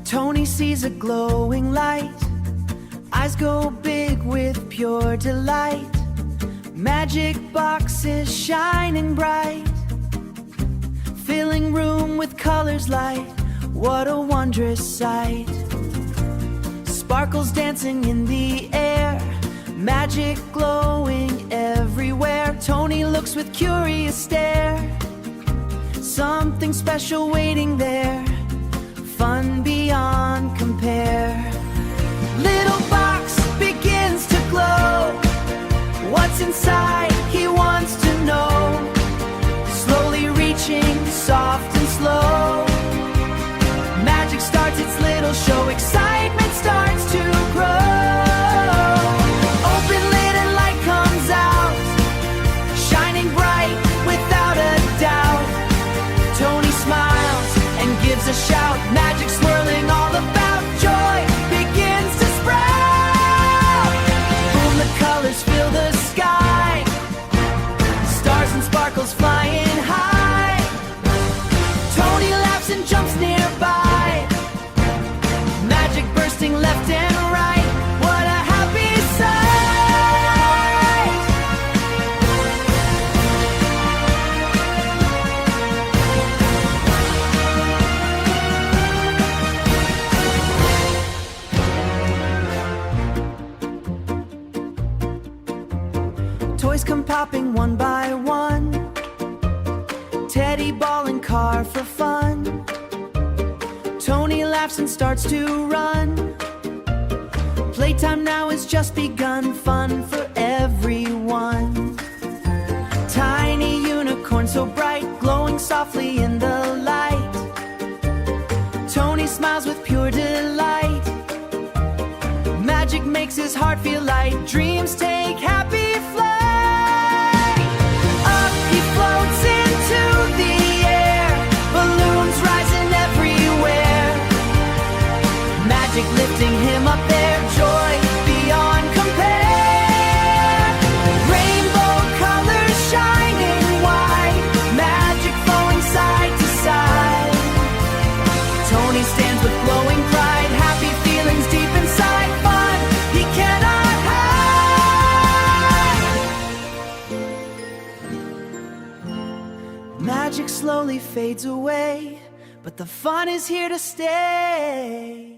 Tony sees a glowing light, eyes go big with pure delight. Magic boxes shining bright, filling room with colors light. What a wondrous sight. Sparkles dancing in the air, magic glowing everywhere. Tony looks with curious stare, something special waiting there, fun beyond compare. Little box begins to glow, what's inside he wants to know. Slowly reaching, soft and slow, magic starts its little show. Excitement starts to grow. Open lid and light comes out, shining bright without a doubt. Tony smiles and gives a shout, magic swirling all about. Joy begins to sprout. Boom, the colors fill the sky, stars and sparkles flying high. Tony laughs and jumps nearby, magic bursting left and right. What a happy sight. Toys come popping one by one, teddy ball and car for fun. Tony laughs and starts to run. Playtime now has just begun, fun for everyone. Tiny unicorn so bright, glowing softly in the light. Tony smiles with pure delight, magic makes his heart feel light. Dreams take happy flight. Up he floats into the air, balloons rising everywhere, magic lifting him up there. Joy beyond compare, rainbow colors shining wide, magic flowing side to side. Tony stands with glowing pride, happy feelings deep inside, fun he cannot hide. Magic slowly fades away, but the fun is here to stay.